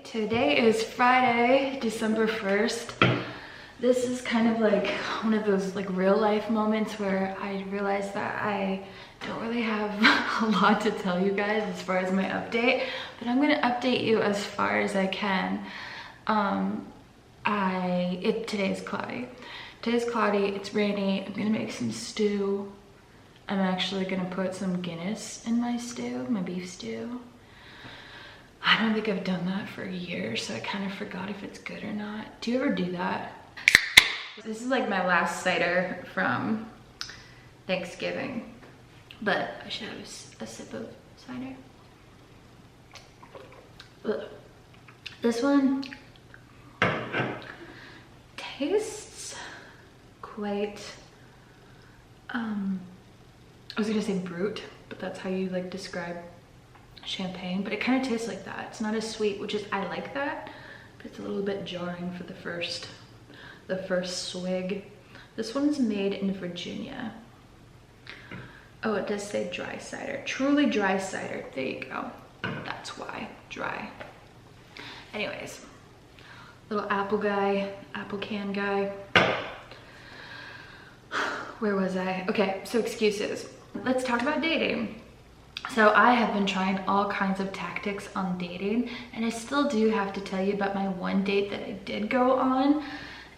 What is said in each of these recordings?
Today is Friday, December 1st. This is kind of like one of those like real life moments where I realized that I don't really have a lot to tell you guys as far as my update, but I'm gonna update you as far as I can. Today's cloudy. Today's cloudy, it's rainy. I'm gonna make some stew. I'm actually gonna put some Guinness in my stew, my beef stew. I don't think I've done that for a year, so I kind of forgot if it's good or not. Do you ever do that? This is like my last cider from Thanksgiving, but I should have a sip of cider. Ugh. This one tastes quite, I was gonna say brute, but that's how you like describe champagne, but it kind of tastes like that. It's not as sweet, which is, I like that, but it's a little bit jarring for the first swig. This one's made in Virginia. Oh, it does say dry cider, truly dry cider. There you go. That's why, dry. Anyways, little apple can guy. Where was I? Okay, so excuses. Let's talk about dating. So I have been trying all kinds of tactics on dating, and I still do have to tell you about my one date that I did go on.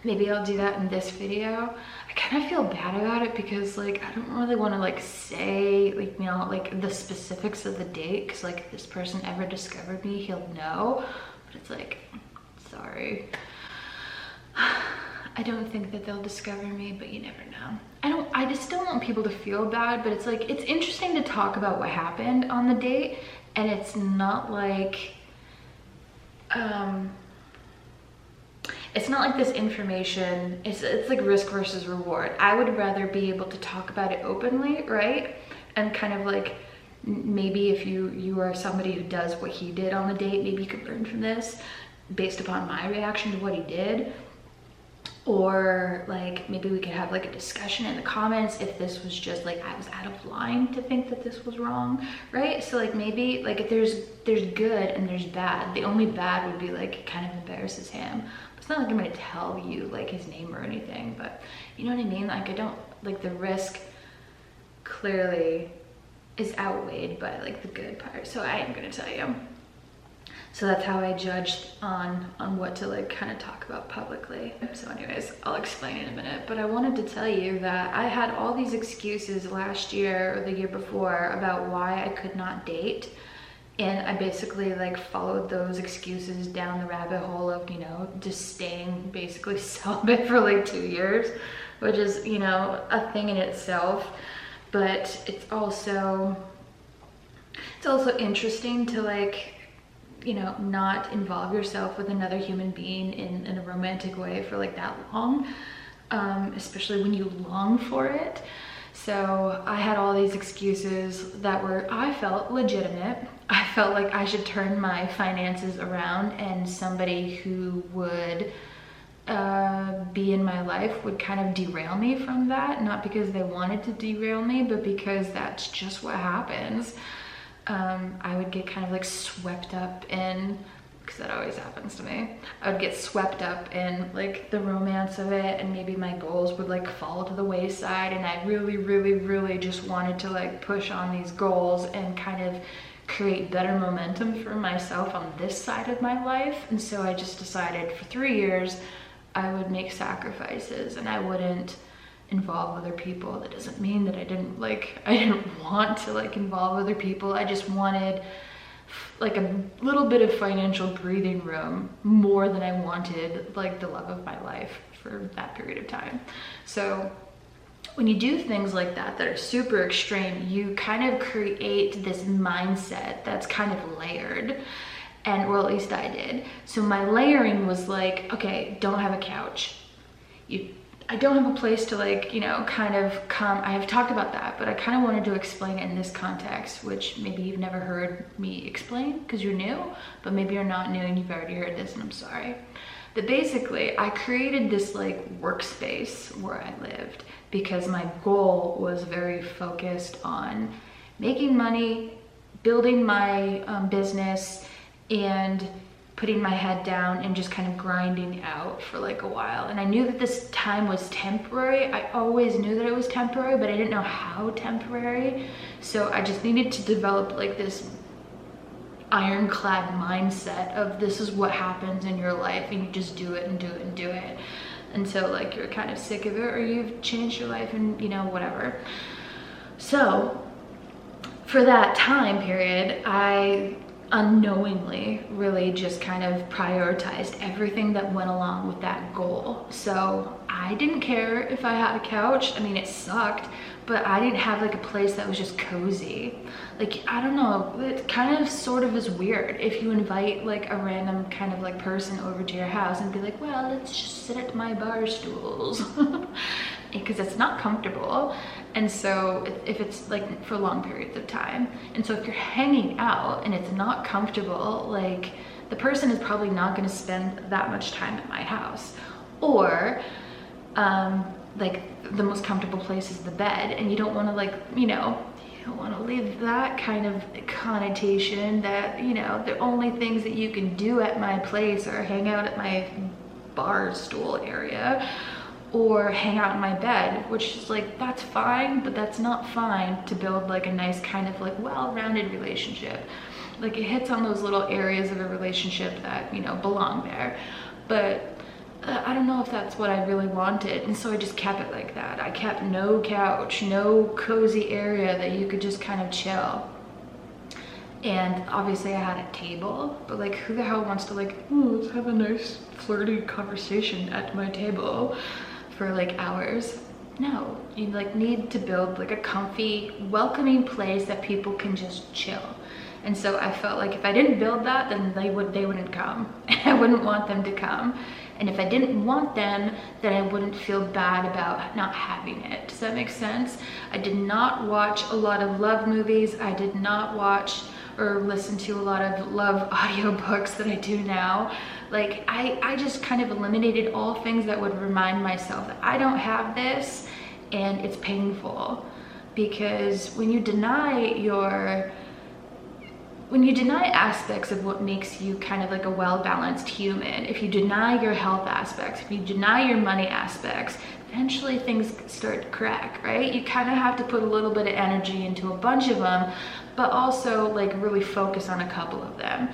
Maybe I'll do that in this video. I kind of feel bad about it because like I don't really want to like say like, you know, like the specifics of the date, because like if this person ever discovered me, he'll know. But it's like, sorry. I don't think that they'll discover me, but you never know. I just don't want people to feel bad, but it's like, it's interesting to talk about what happened on the date, and it's not like, it's not like this information, it's like risk versus reward. I would rather be able to talk about it openly, right? And kind of like, maybe if you are somebody who does what he did on the date, maybe you could learn from this based upon my reaction to what he did. Or like maybe we could have like a discussion in the comments if this was just like I was out of line to think that this was wrong, right? So like maybe like if there's good and there's bad. The only bad would be like it kind of embarrasses him. But it's not like I'm gonna tell you like his name or anything, but you know what I mean? Like I don't, like the risk clearly is outweighed by like the good part. So I am gonna tell you. So that's how I judged on what to like kind of talk about publicly. So anyways, I'll explain in a minute, but I wanted to tell you that I had all these excuses last year or the year before about why I could not date. And I basically like followed those excuses down the rabbit hole of, you know, just staying basically celibate for like 2 years, which is, you know, a thing in itself. But it's also interesting to like, you know, not involve yourself with another human being in a romantic way for like that long, especially when you long for it. So I had all these excuses that were, I felt legitimate. I felt like I should turn my finances around, and somebody who would be in my life would kind of derail me from that, not because they wanted to derail me, but because that's just what happens. I would get kind of like swept up in, because that always happens to me, I would get swept up in like the romance of it, and maybe my goals would like fall to the wayside, and I really just wanted to like push on these goals and kind of create better momentum for myself on this side of my life. And so I just decided for 3 years I would make sacrifices and I wouldn't involve other people. That doesn't mean that I didn't want to like involve other people. I just wanted like a little bit of financial breathing room more than I wanted like the love of my life for that period of time. So when you do things like that are super extreme, you kind of create this mindset that's kind of layered. And well, at least I did. So my layering was like, okay, don't have a couch. I don't have a place to like, you know, kind of come. I have talked about that, but I kind of wanted to explain it in this context, which maybe you've never heard me explain because you're new, but maybe you're not new and you've already heard this, and I'm sorry. But basically, I created this like workspace where I lived because my goal was very focused on making money, building my business, and putting my head down and just kind of grinding out for like a while. And I knew that this time was temporary. I always knew that it was temporary, but I didn't know how temporary. So I just needed to develop like this ironclad mindset of this is what happens in your life, and you just do it and do it and do it until like you're kind of sick of it, or you've changed your life and you know, whatever. So for that time period, I unknowingly really just kind of prioritized everything that went along with that goal. So I didn't care if I had a couch. I mean, it sucked, but I didn't have like a place that was just cozy. Like, I don't know, it kind of sort of is weird if you invite like a random kind of like person over to your house and be like, well, let's just sit at my bar stools. Because it's not comfortable. And so if it's like for long periods of time, and so if you're hanging out and it's not comfortable, like the person is probably not going to spend that much time at my house. Or like the most comfortable place is the bed, and you don't want to, like, you know, you don't want to leave that kind of connotation that, you know, the only things that you can do at my place are hang out at my bar stool area or hang out in my bed, which is like, that's fine, but that's not fine to build like a nice kind of like well-rounded relationship. Like, it hits on those little areas of a relationship that, you know, belong there, but I don't know if that's what I really wanted. And so I just kept it like that. I kept no couch, no cozy area that you could just kind of chill. And obviously I had a table, but like, who the hell wants to like, ooh, let's have a nice flirty conversation at my table for like hours? No, you like need to build like a comfy, welcoming place that people can just chill. And so I felt like if I didn't build that, then they wouldn't come. I wouldn't want them to come. And if I didn't want them, then I wouldn't feel bad about not having it. Does that make sense? I did not watch a lot of love movies. I did not watch or listen to a lot of love audiobooks that I do now. Like, I just kind of eliminated all things that would remind myself that I don't have this, and it's painful. Because when you deny aspects of what makes you kind of like a well-balanced human, if you deny your health aspects, if you deny your money aspects, eventually things start to crack, right? You kind of have to put a little bit of energy into a bunch of them, but also like really focus on a couple of them.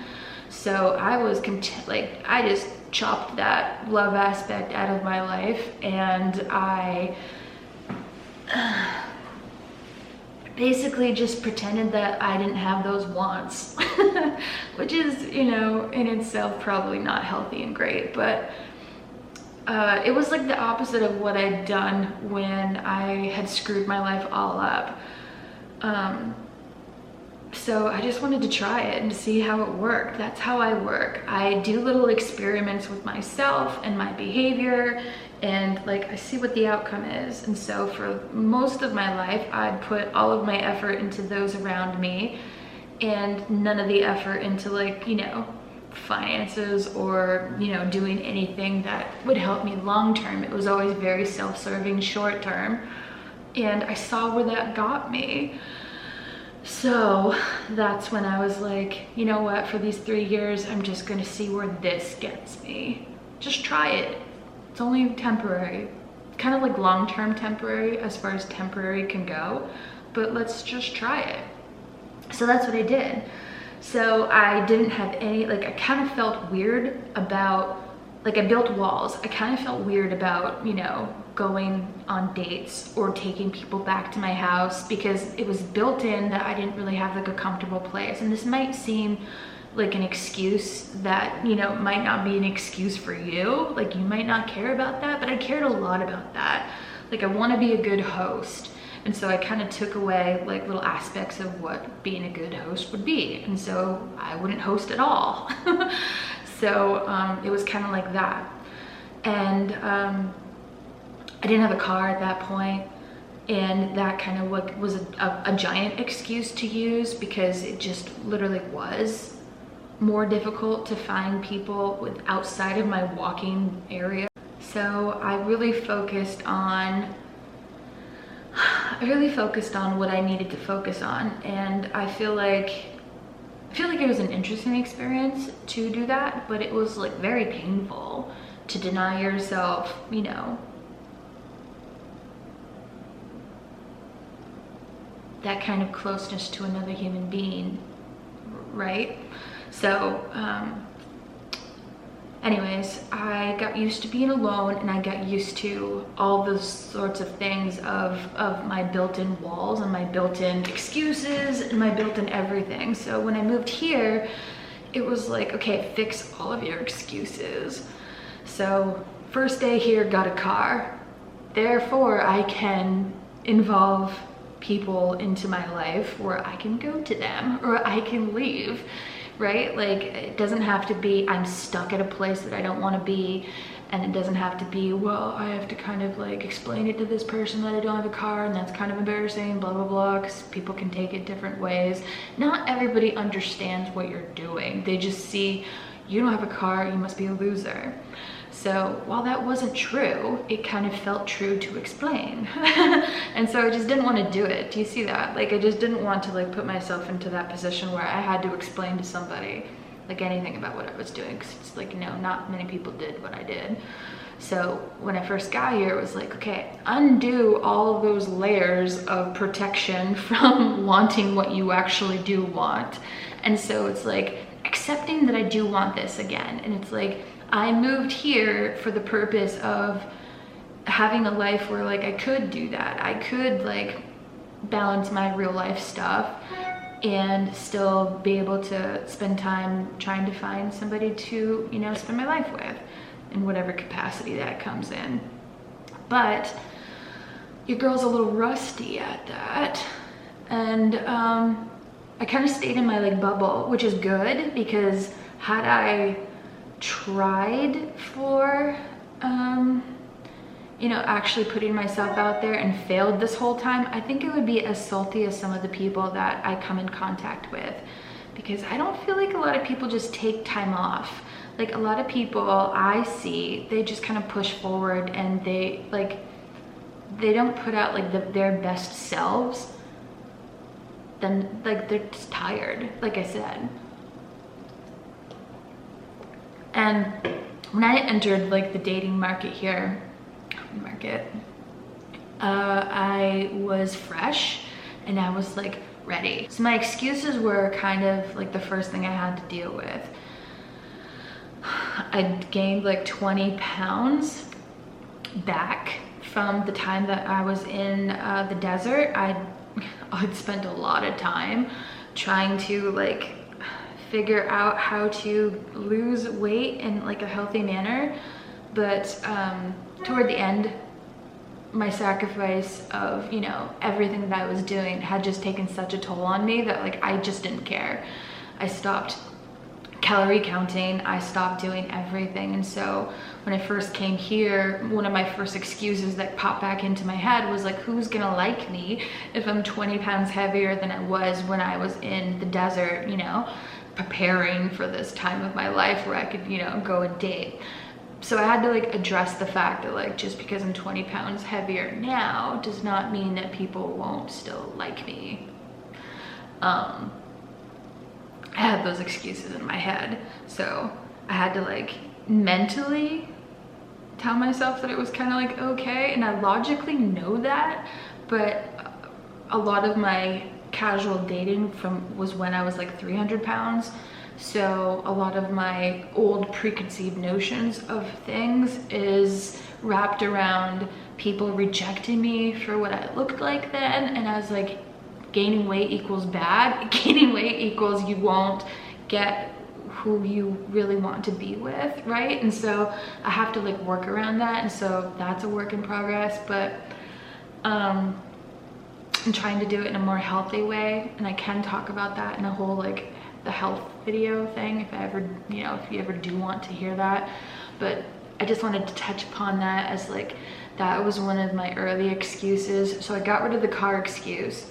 So I was I just chopped that love aspect out of my life, and I basically just pretended that I didn't have those wants, which is, you know, in itself probably not healthy and great, but it was like the opposite of what I'd done when I had screwed my life all up. So I just wanted to try it and see how it worked. That's how I work. I do little experiments with myself and my behavior, and like, I see what the outcome is. And so for most of my life, I'd put all of my effort into those around me and none of the effort into, like, you know, finances or, you know, doing anything that would help me long term. It was always very self-serving short term, and I saw where that got me. So that's when I was like, you know what, for these 3 years, I'm just gonna see where this gets me. Just try it. It's only temporary. Kind of like long-term temporary as far as temporary can go, but let's just try it. So that's what I did. So I didn't have any, like, I kind of felt weird about, like, I built walls. I kind of felt weird about, you know, going on dates or taking people back to my house, because it was built in that I didn't really have like a comfortable place. And this might seem like an excuse that, you know, might not be an excuse for you. Like, you might not care about that, but I cared a lot about that. Like, I want to be a good host. And so I kind of took away like little aspects of what being a good host would be. And so I wouldn't host at all. So it was kind of like that. And I didn't have a car at that point, and that kind of what was a giant excuse to use, because it just literally was more difficult to find people with outside of my walking area. So I really focused on what I needed to focus on, and I feel like I feel like it was an interesting experience to do that, but it was like very painful to deny yourself, you know, that kind of closeness to another human being, right? So anyways, I got used to being alone, and I got used to all those sorts of things of my built-in walls and my built-in excuses and my built-in everything. So when I moved here, it was like, okay, fix all of your excuses. So first day here, got a car. Therefore, I can involve people into my life where I can go to them or I can leave, right? Like, it doesn't have to be I'm stuck at a place that I don't want to be, and it doesn't have to be, well, I have to kind of like explain it to this person that I don't have a car and that's kind of embarrassing, blah blah blah, because people can take it different ways. Not everybody understands what you're doing. They just see you don't have a car, you must be a loser. So while that wasn't true, it kind of felt true to explain. And so I just didn't want to do it. Do you see that? Like, I just didn't want to like put myself into that position where I had to explain to somebody like anything about what I was doing, because it's like, no, not many people did what I did. So when I first got here, it was like, okay, undo all of those layers of protection from wanting what you actually do want. And so it's like accepting that I do want this again. And it's like, I moved here for the purpose of having a life where like I could do that. I could like balance my real life stuff and still be able to spend time trying to find somebody to, you know, spend my life with in whatever capacity that comes in. But your girl's a little rusty at that. And I kind of stayed in my like bubble, which is good, because had I tried for you know, actually putting myself out there and failed this whole time, I think it would be as salty as some of the people that I come in contact with, because I don't feel like a lot of people just take time off. Like, a lot of people I see, they just kind of push forward, and they don't put out like their best selves. Then like they're just tired, like I said. And when I entered like the dating market here, I was fresh and I was like ready. So my excuses were kind of like the first thing I had to deal with. I gained like 20 pounds back from the time that I was in the desert. I'd spent a lot of time trying to like figure out how to lose weight in like a healthy manner, but toward the end, my sacrifice of, you know, everything that I was doing had just taken such a toll on me that like I just didn't care. I stopped calorie counting, I stopped doing everything. And so when I first came here, one of my first excuses that popped back into my head was like, who's gonna like me if I'm 20 pounds heavier than I was when I was in the desert, you know, preparing for this time of my life where I could, you know, go and date. So I had to like address the fact that like, just because I'm 20 pounds heavier now does not mean that people won't still like me. I had those excuses in my head. So I had to like mentally tell myself that it was kind of like okay, and I logically know that, but a lot of my casual dating was when I was like 300 pounds. So a lot of my old preconceived notions of things is wrapped around people rejecting me for what I looked like then. And I was like, gaining weight equals bad. Gaining weight equals you won't get who you really want to be with, right? And so I have to like work around that. And so that's a work in progress, but I'm trying to do it in a more healthy way. And I can talk about that in a whole like the health video thing if I ever, you know, if you ever do want to hear that. But I just wanted to touch upon that as like, that was one of my early excuses. So I got rid of the car excuse,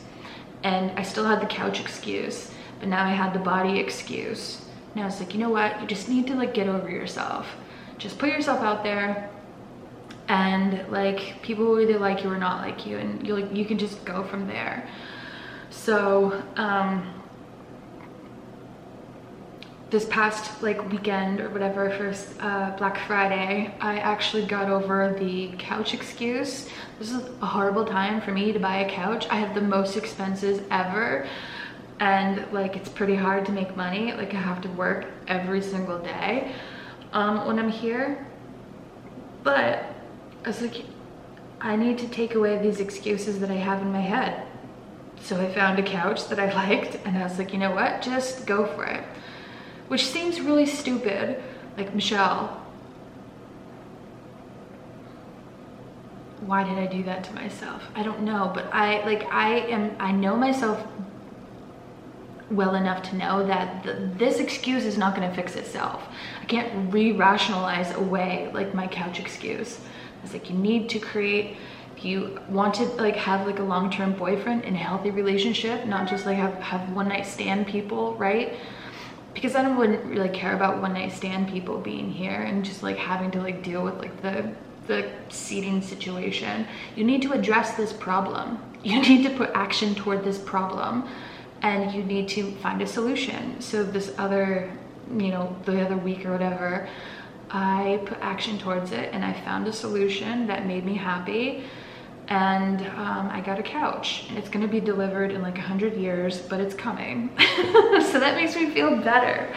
and I still had the couch excuse, but now I had the body excuse. Now it's like, you know what? You just need to like get over yourself. Just put yourself out there, and like people will either like you or not like you, and you can just go from there. So this past like weekend or whatever for Black Friday, I actually got over the couch excuse. This is a horrible time for me to buy a couch. I have the most expenses ever, and like it's pretty hard to make money. Like I have to work every single day when I'm here. But I was like, I need to take away these excuses that I have in my head. So I found a couch that I liked, and I was like, you know what, just go for it. Which seems really stupid. Like, Michelle, why did I do that to myself? I don't know, but I know myself well enough to know that this excuse is not gonna fix itself. I can't re-rationalize away like my couch excuse. It's like, you need to create, if you want to like have like a long-term boyfriend in a healthy relationship, not just like have one-night stand people, right? Because I wouldn't really care about one-night stand people being here and just like having to like deal with like the seating situation. You need to address this problem. You need to put action toward this problem, and you need to find a solution. So this other, you know, the other week or whatever, I put action towards it, and I found a solution that made me happy, and I got a couch. It's gonna be delivered in like 100 years, but it's coming. So that makes me feel better.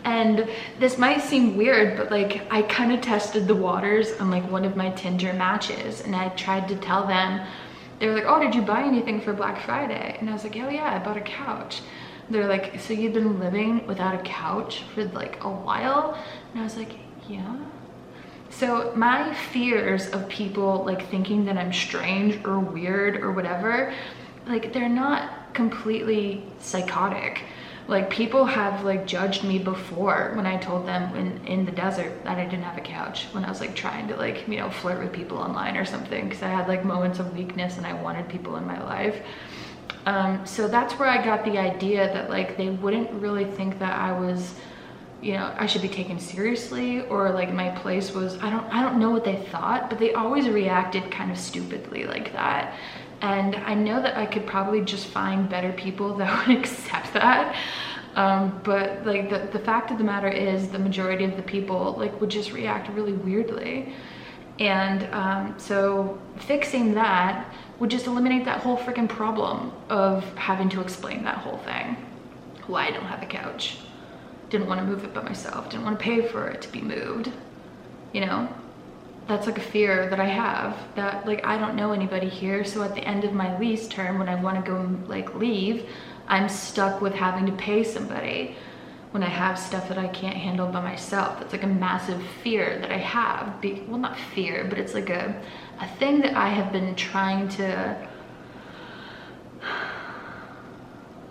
And this might seem weird, but like I kind of tested the waters on like one of my Tinder matches, and I tried to tell them, they were like, oh, did you buy anything for Black Friday? And I was like, oh yeah, I bought a couch. They're like, so you've been living without a couch for like a while? And I was like, yeah. So my fears of people like thinking that I'm strange or weird or whatever, like they're not completely psychotic. Like people have like judged me before when I told them in the desert that I didn't have a couch, when I was like trying to like, you know, flirt with people online or something, because I had like moments of weakness and I wanted people in my life. So that's where I got the idea that like they wouldn't really think that I was, you know, I should be taken seriously, or like my place was, I don't know what they thought, but they always reacted kind of stupidly like that. And I know that I could probably just find better people that would accept that. But like the fact of the matter is the majority of the people like would just react really weirdly. And so fixing that would just eliminate that whole freaking problem of having to explain that whole thing. Why I don't have a couch. Didn't want to move it by myself, didn't want to pay for it to be moved, you know? That's like a fear that I have, that like I don't know anybody here, so at the end of my lease term, when I want to go like leave, I'm stuck with having to pay somebody when I have stuff that I can't handle by myself. That's like a massive fear that I have. Well, not fear, but it's like a thing that I have been trying to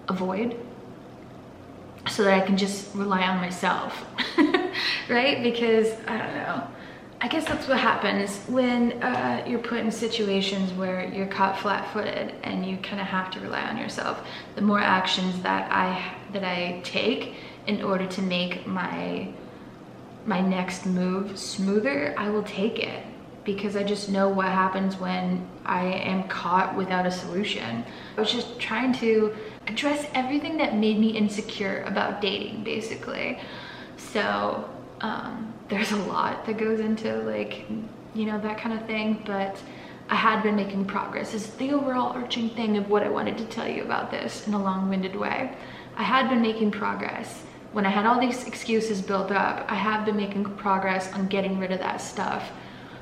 avoid, so that I can just rely on myself, right? Because I don't know, I guess that's what happens when you're put in situations where you're caught flat-footed and you kind of have to rely on yourself. The more actions that I take in order to make my next move smoother, I will take it, because I just know what happens when I am caught without a solution. I was just trying to address everything that made me insecure about dating, basically. So there's a lot that goes into like, you know, that kind of thing, but I had been making progress. Is the overall arching thing of what I wanted to tell you about this in a long-winded way. I had been making progress. When I had all these excuses built up, I have been making progress on getting rid of that stuff.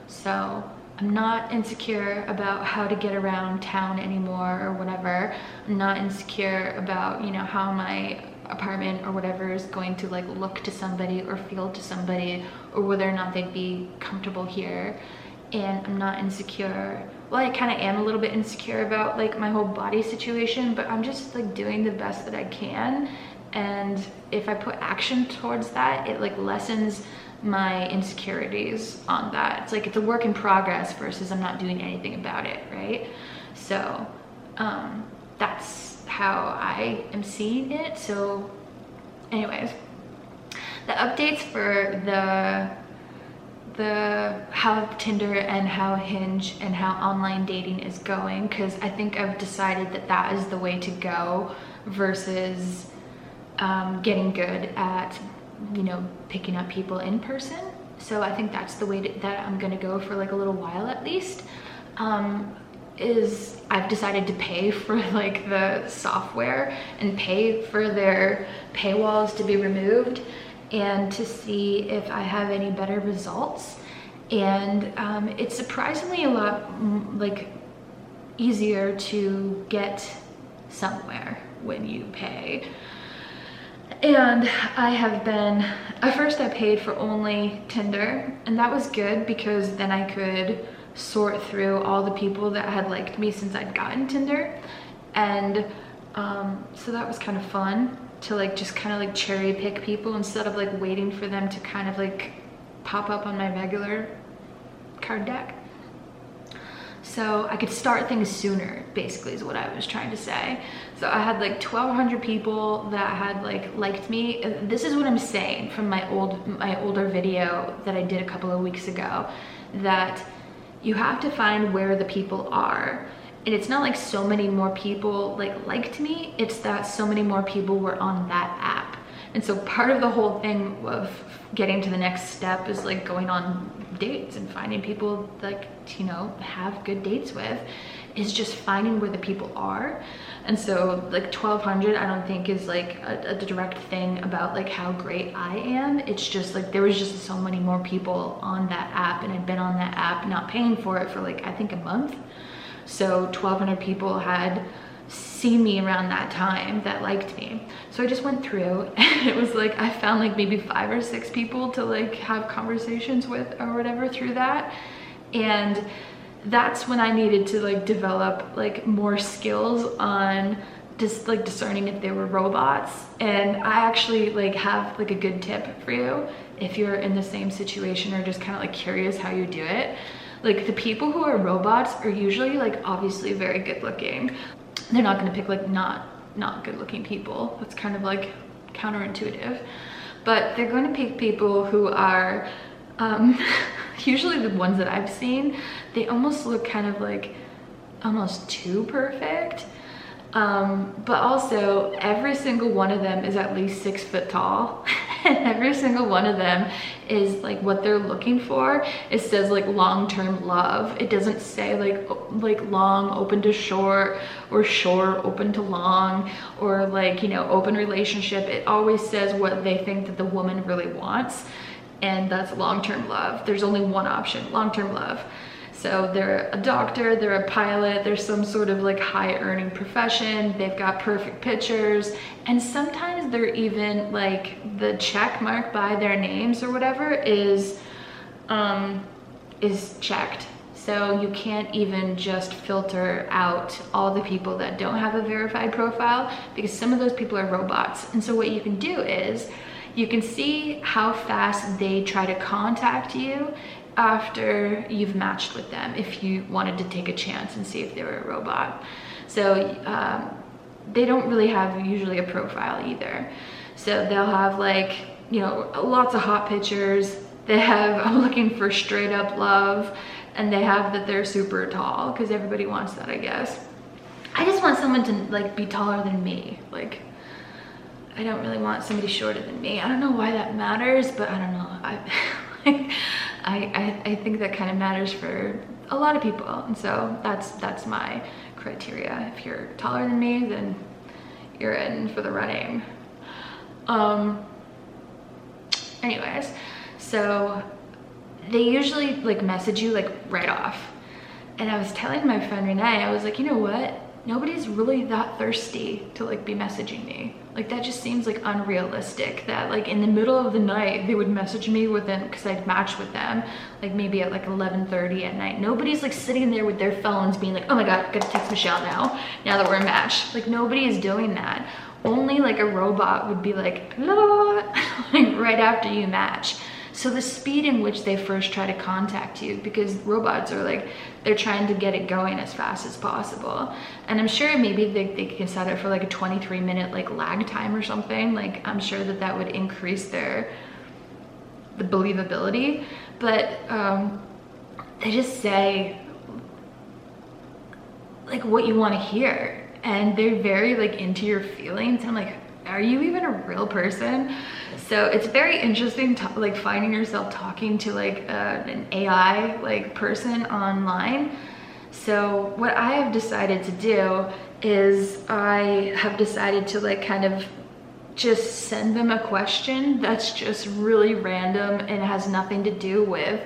So I'm not insecure about how to get around town anymore or whatever. I'm not insecure about, you know, how my apartment or whatever is going to like look to somebody or feel to somebody, or whether or not they'd be comfortable here. And I'm not insecure, well, I kind of am a little bit insecure about like my whole body situation, but I'm just like doing the best that I can. And if I put action towards that, it like lessens my insecurities on that. It's like it's a work in progress versus I'm not doing anything about it, right? So that's how I am seeing it. So anyways, the updates for the how Tinder and how Hinge and how online dating is going, because I think I've decided that that is the way to go versus getting good at you know, picking up people in person. So I think that's the way that I'm gonna go for like a little while at least. Is I've decided to pay for like the software and pay for their paywalls to be removed and to see if I have any better results. And it's surprisingly a lot like easier to get somewhere when you pay. And I have been, at first I paid for only Tinder, and that was good because then I could sort through all the people that had liked me since I'd gotten Tinder. And so that was kind of fun to like just kind of like cherry pick people instead of like waiting for them to kind of like pop up on my regular card deck. So I could start things sooner, basically, is what I was trying to say. So I had like 1,200 people that had like liked me. This is what I'm saying from my older video that I did a couple of weeks ago, that you have to find where the people are. And it's not like so many more people like liked me, it's that so many more people were on that app. And so part of the whole thing of getting to the next step is like going on dates and finding people like, you know, have good dates with, is just finding where the people are. And so like 1,200 I don't think is like a direct thing about like how great I am. It's just like there was just so many more people on that app, and I'd been on that app not paying for it for like I think a month. So 1,200 people had seen me around that time that liked me. So I just went through and it was like I found like maybe 5 or 6 people to like have conversations with or whatever through that. And that's when I needed to like develop like more skills on just like discerning if they were robots. And I actually like have like a good tip for you if you're in the same situation or just kind of like curious how you do it. Like the people who are robots are usually like obviously very good looking. They're not gonna pick like not good looking people. That's kind of like counterintuitive. But they're going to pick people who are usually the ones that I've seen, they almost look kind of like almost too perfect. But also every single one of them is at least 6 foot tall. And every single one of them is like what they're looking for. It says like long-term love. It doesn't say like long open to short, or short open to long, or like, you know, open relationship. It always says what they think that the woman really wants, and that's long-term love. There's only one option, long-term love. So they're a doctor, they're a pilot, they're some sort of like high earning profession, they've got perfect pictures, and sometimes they're even like the check mark by their names or whatever is checked. So you can't even just filter out all the people that don't have a verified profile, because some of those people are robots. And so what you can do is you can see how fast they try to contact you after you've matched with them, if you wanted to take a chance and see if they were a robot. So they don't really have usually a profile either. So they'll have like, you know, lots of hot pictures. They have, I'm looking for straight up love, and they have that they're super tall, because everybody wants that, I guess. I just want someone to like be taller than me. Like, I don't really want somebody shorter than me. I don't know why that matters, but I don't know. I think that kind of matters for a lot of people, and so that's my criteria. If you're taller than me, then you're in for the running. Anyways, so they usually like message you like right off. And I was telling my friend Renee, I was like, you know what? Nobody's really that thirsty to like be messaging me. Like that just seems like unrealistic that like in the middle of the night they would message me within, because I'd matched with them like maybe at like 11:30 at night. Nobody's like sitting there with their phones being like, oh my god, gotta text Michelle now that we're matched. Like nobody is doing that. Only like a robot would be like, hello, like right after you match. So the speed in which they first try to contact you, because robots are like, they're trying to get it going as fast as possible. And I'm sure maybe they can set it for like a 23-minute like lag time or something. Like I'm sure that would increase the believability. But they just say like what you want to hear. And they're very like into your feelings. And I'm like, are you even a real person? So it's very interesting to, like, finding yourself talking to like an AI like person online. So what I have decided to do is I have decided to like kind of just send them a question that's just really random and has nothing to do with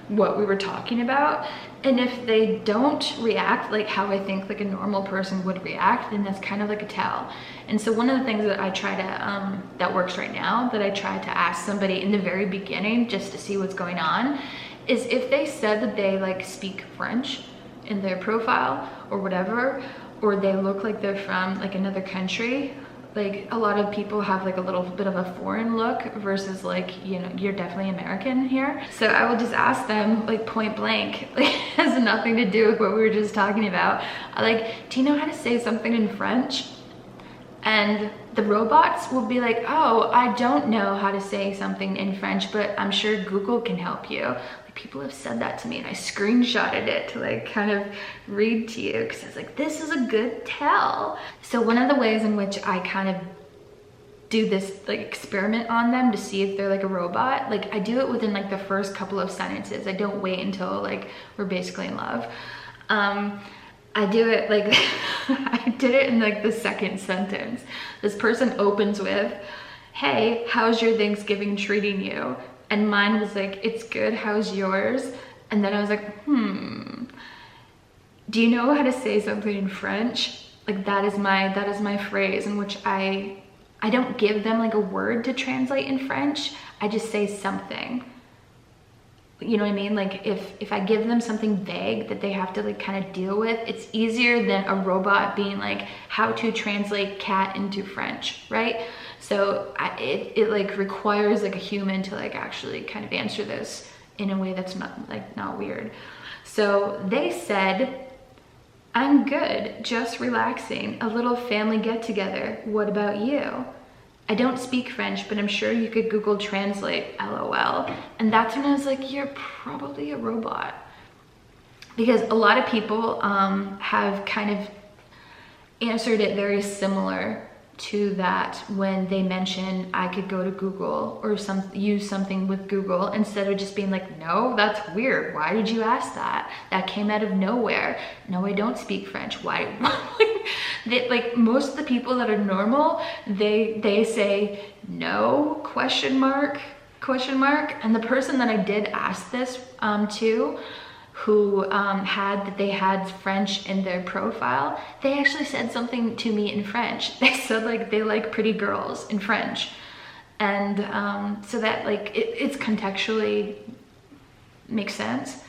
what we were talking about. And if they don't react like how I think like a normal person would react, then that's kind of like a tell. And so one of the things that I try to, that works right now, that I try to ask somebody in the very beginning just to see what's going on, is if they said that they like speak French in their profile or whatever, or they look like they're from like another country. Like a lot of people have like a little bit of a foreign look versus like, you know, you're definitely American here. So I will just ask them like point blank, like has nothing to do with what we were just talking about. Like, do you know how to say something in French? And the robots will be like, oh, I don't know how to say something in French, but I'm sure Google can help you. Like, people have said that to me, and I screenshotted it to like kind of read to you, because I was like, this is a good tell. So one of the ways in which I kind of do this like experiment on them to see if they're like a robot, like I do it within like the first couple of sentences. I don't wait until like we're basically in love. I do it like, I did it in like the second sentence. This person opens with, hey, how's your Thanksgiving treating you? And mine was like, it's good, how's yours? And then I was like, do you know how to say something in French? Like that is my phrase in which I don't give them like a word to translate in French. I just say something. You know what I mean? Like if I give them something vague that they have to like kind of deal with, it's easier than a robot being like, how to translate cat into French, right? So it like requires like a human to like actually kind of answer this in a way that's not weird. So they said, I'm good, just relaxing, a little family get together. What about you? I don't speak French, but I'm sure you could Google Translate, LOL. And that's when I was like, you're probably a robot. Because a lot of people have kind of answered it very similar to that when they mention I could go to Google or use something with Google, instead of just being like, no, that's weird. Why did you ask that? That came out of nowhere. No, I don't speak French. Why? Like most of the people that are normal, they say no, question mark. And the person that I did ask this to, who they had French in their profile, they actually said something to me in French. They said like they like pretty girls in French. And so that like it's contextually makes sense.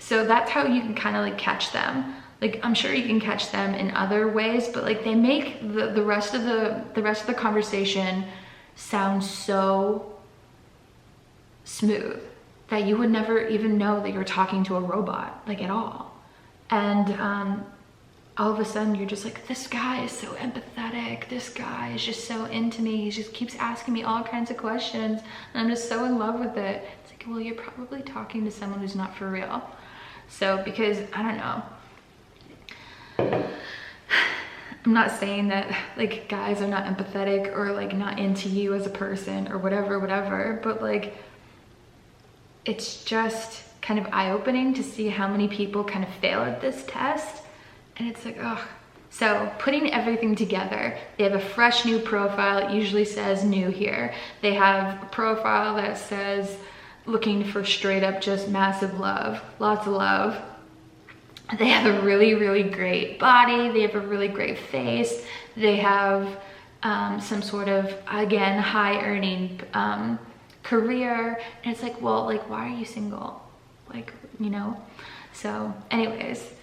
So that's how you can kind of like catch them. Like I'm sure you can catch them in other ways, but like they make the rest of the conversation sound so smooth that you would never even know that you're talking to a robot, like at all. And all of a sudden you're just like, this guy is so empathetic. This guy is just so into me. He just keeps asking me all kinds of questions, and I'm just so in love with it. It's like, well, you're probably talking to someone who's not for real. So, because I don't know, I'm not saying that like guys are not empathetic or like not into you as a person or whatever, but like it's just kind of eye-opening to see how many people kind of fail at this test. And it's like, oh. So putting everything together, they have a fresh new profile. It usually says new here. They have a profile that says looking for straight up just massive love, lots of love. They have a really, really great body. They have a really great face. They have some sort of, again, high earning career. And it's like, well, like, why are you single? Like, you know? So anyways,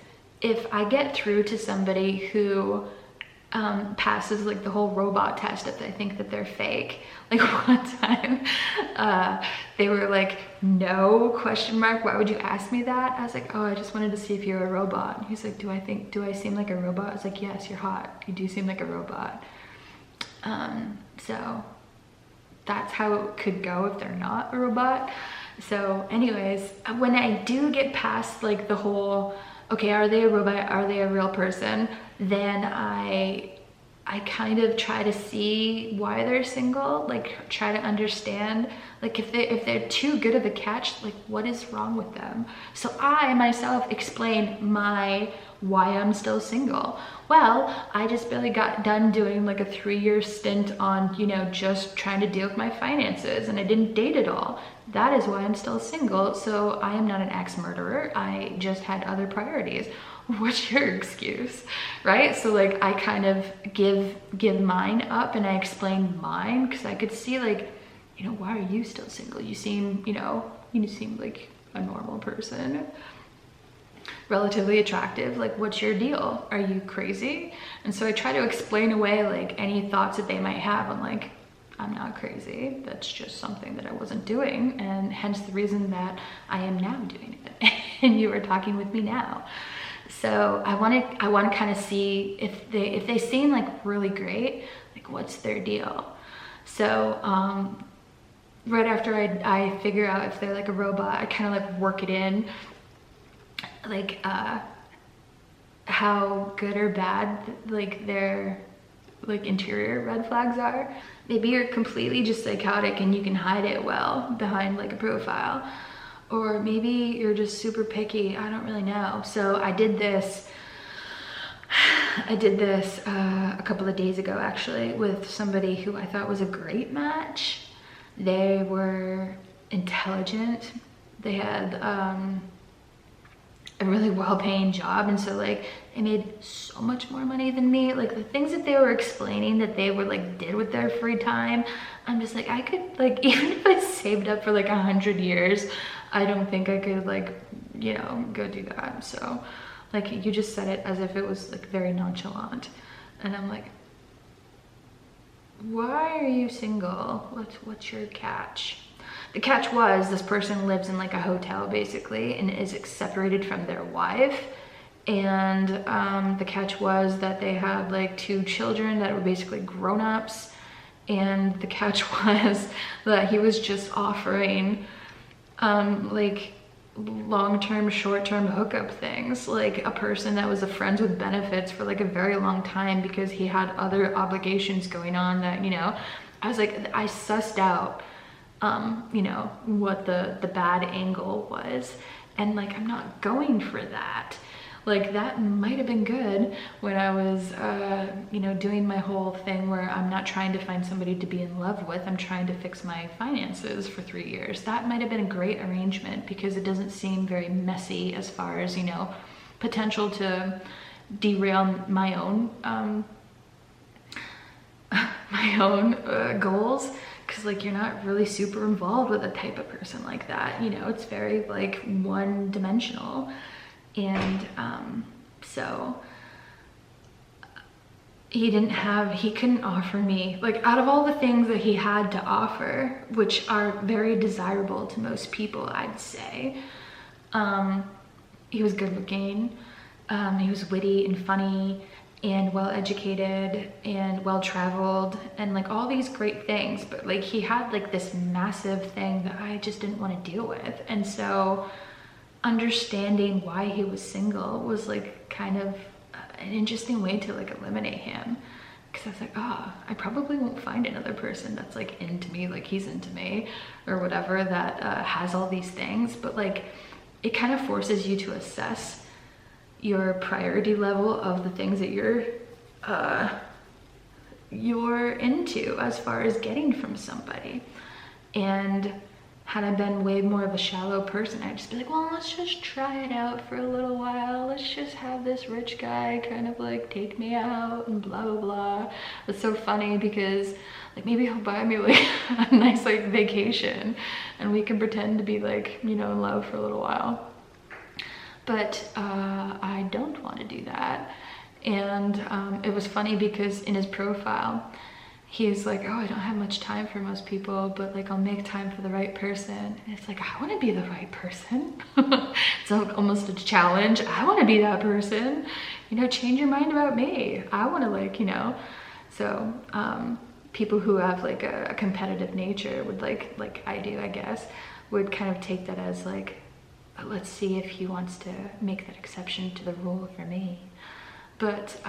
if I get through to somebody who passes like the whole robot test, if they think that they're fake, like one time they were like, no, question mark, why would you ask me that? I was like, oh, I just wanted to see if you're a robot. And he's like, do I seem like a robot? I was like, yes, you're hot, you do seem like a robot. So that's how it could go if they're not a robot. So anyways, when I do get past like the whole, okay, are they a robot, are they a real person, then I I kind of try to see why they're single, like try to understand, like if they're too good of a catch, like what is wrong with them? So I myself explain why I'm still single. Well, I just barely got done doing like a 3-year stint on, you know, just trying to deal with my finances, and I didn't date at all. That is why I'm still single. So I am not an ex-murderer. I just had other priorities. What's your excuse, right? So like I kind of give mine up, and I explain mine, because I could see like, you know, why are you still single? You seem, you seem like a normal person, relatively attractive. Like, what's your deal? Are you crazy? And so I try to explain away like any thoughts that they might have. I'm like, I'm not crazy. That's just something that I wasn't doing, and hence the reason that I am now doing it and you are talking with me now. So I want to kind of see if they seem like really great, like what's their deal. So right after I figure out if they're like a robot, I kind of like work it in, like how good or bad like their like interior red flags are. Maybe you're completely just psychotic and you can hide it well behind like a profile. Or maybe you're just super picky, I don't really know. So I did this a couple of days ago actually with somebody who I thought was a great match. They were intelligent. They had a really well-paying job, and so like they made so much more money than me. Like the things that they were explaining that they were like did with their free time, I'm just like, I could like, even if I saved up for like 100 years, I don't think I could like, you know, go do that. So like you just said it as if it was like very nonchalant, and I'm like, why are you single? What's your catch? The catch was this person lives in like a hotel basically and is separated from their wife. And the catch was that they had like 2 children that were basically grown-ups. And the catch was that he was just offering like long-term, short-term hookup things, like a person that was a friends with benefits for like a very long time because he had other obligations going on that, you know, I was like, I sussed out you know, what the bad angle was, and like I'm not going for that. Like that might have been good when I was you know, doing my whole thing where I'm not trying to find somebody to be in love with, I'm trying to fix my finances for 3 years. That might have been a great arrangement because it doesn't seem very messy as far as, you know, potential to derail my own goals. Because like you're not really super involved with a type of person like that, you know, it's very like one-dimensional. And so he couldn't offer me, like out of all the things that he had to offer, which are very desirable to most people, I'd say, he was good looking, he was witty and funny and well-educated and well-traveled and like all these great things, but like he had like this massive thing that I just didn't want to deal with. And so understanding why he was single was like kind of an interesting way to like eliminate him, because I was like, oh, I probably won't find another person that's like into me like he's into me or whatever, that has all these things. But like it kind of forces you to assess your priority level of the things that you're into as far as getting from somebody. And had I been way more of a shallow person, I'd just be like, well, let's just try it out for a little while. Let's just have this rich guy kind of like take me out and blah, blah, blah. It's so funny because like maybe he'll buy me like a nice like vacation and we can pretend to be like, you know, in love for a little while. But I don't want to do that. And it was funny because in his profile, he's like, oh, I don't have much time for most people, but like I'll make time for the right person. And it's like, I want to be the right person. It's like almost a challenge. I want to be that person. You know, change your mind about me. I want to like, you know. So people who have like a competitive nature would like I do, I guess, would kind of take that as like, let's see if he wants to make that exception to the rule for me. But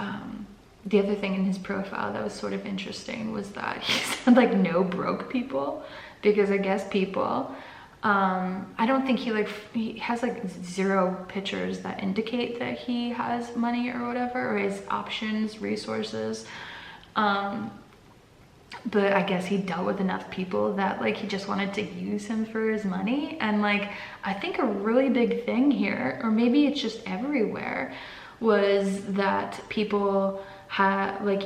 the other thing in his profile that was sort of interesting was that he said like no broke people, because I guess people, I don't think he has like 0 pictures that indicate that he has money or whatever, or his options, resources. But I guess he dealt with enough people that like he just wanted to use him for his money. And like, I think a really big thing here, or maybe it's just everywhere, was that people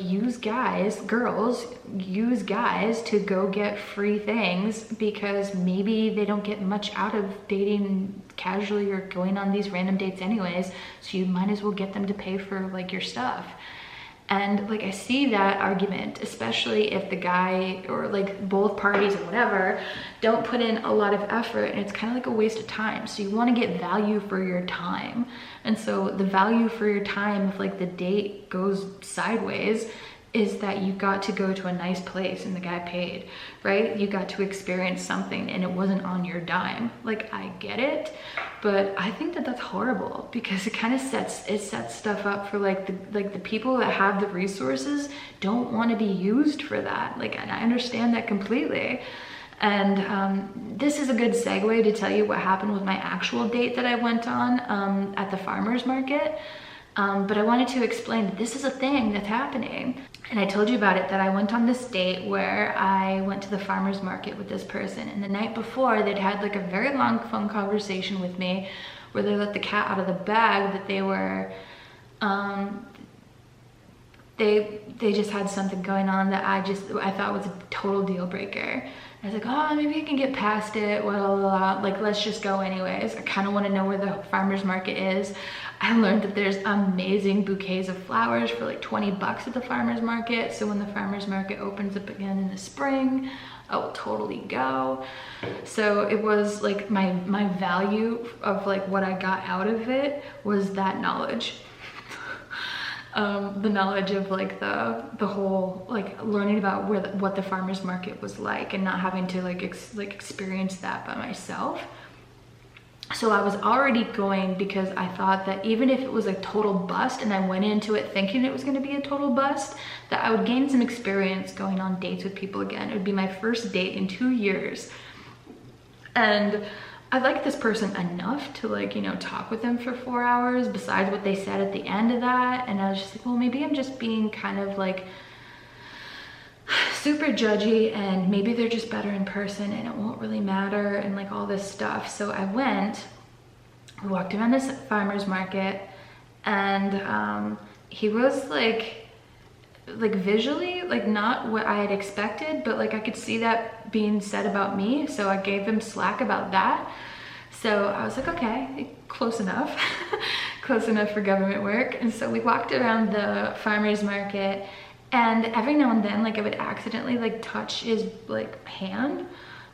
use girls use guys to go get free things, because maybe they don't get much out of dating casually or going on these random dates anyways, so you might as well get them to pay for like your stuff. And like, I see that argument, especially if the guy or like both parties or whatever don't put in a lot of effort, and it's kind of like a waste of time. So you want to get value for your time. And so the value for your time, if like the date goes sideways, is that you got to go to a nice place and the guy paid, right? You got to experience something and it wasn't on your dime. Like, I get it, but I think that that's horrible, because it kind of sets stuff up for like the people that have the resources don't want to be used for that. Like, and I understand that completely. And this is a good segue to tell you what happened with my actual date that I went on at the farmer's market. But I wanted to explain that this is a thing that's happening. And I told you about it, that I went on this date where I went to the farmer's market with this person. And the night before, they'd had like a very long phone conversation with me where they let the cat out of the bag, that they were, they just had something going on that I thought was a total deal breaker. I was like, oh, maybe I can get past it, blah, blah, blah. Like, let's just go anyways. I kind of want to know where the farmer's market is. I learned that there's amazing bouquets of flowers for like 20 bucks at the farmer's market. So when the farmer's market opens up again in the spring, I will totally go. So it was like my value of like what I got out of it was that knowledge. The knowledge of like the whole, like learning about what the farmer's market was like, and not having to like experience that by myself. So I was already going because I thought that even if it was a total bust, and I went into it thinking it was going to be a total bust, that I would gain some experience going on dates with people again. It would be my first date in 2 years. And I liked this person enough to like, you know, talk with them for 4 hours besides what they said at the end of that. And I was just like, well, maybe I'm just being kind of like super judgy, and maybe they're just better in person and it won't really matter, and like all this stuff. So I we walked around this farmer's market, and he was like visually like not what I had expected, but like I could see that being said about me, so I gave him slack about that. So I was like, okay, close enough. Close enough for government work. And so we walked around the farmer's market, and every now and then, like I would accidentally like touch his like hand,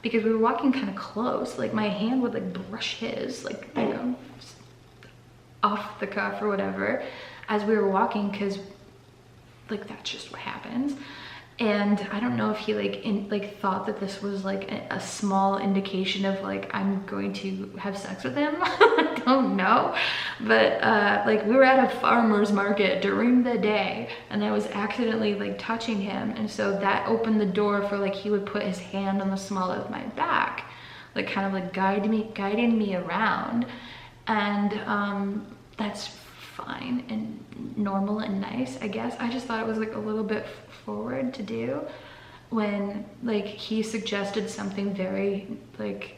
because we were walking kind of close. Like my hand would like brush his, like, you know, off the cuff or whatever as we were walking, because like that's just what happens. And I don't know if he thought that this was like a small indication of like I'm going to have sex with him. I don't know, but like we were at a farmer's market during the day, and I was accidentally like touching him, and so that opened the door for like he would put his hand on the small of my back, like kind of like guiding me around. And that's fine and normal and nice, I guess. I just thought it was like a little bit forward to do when like he suggested something very like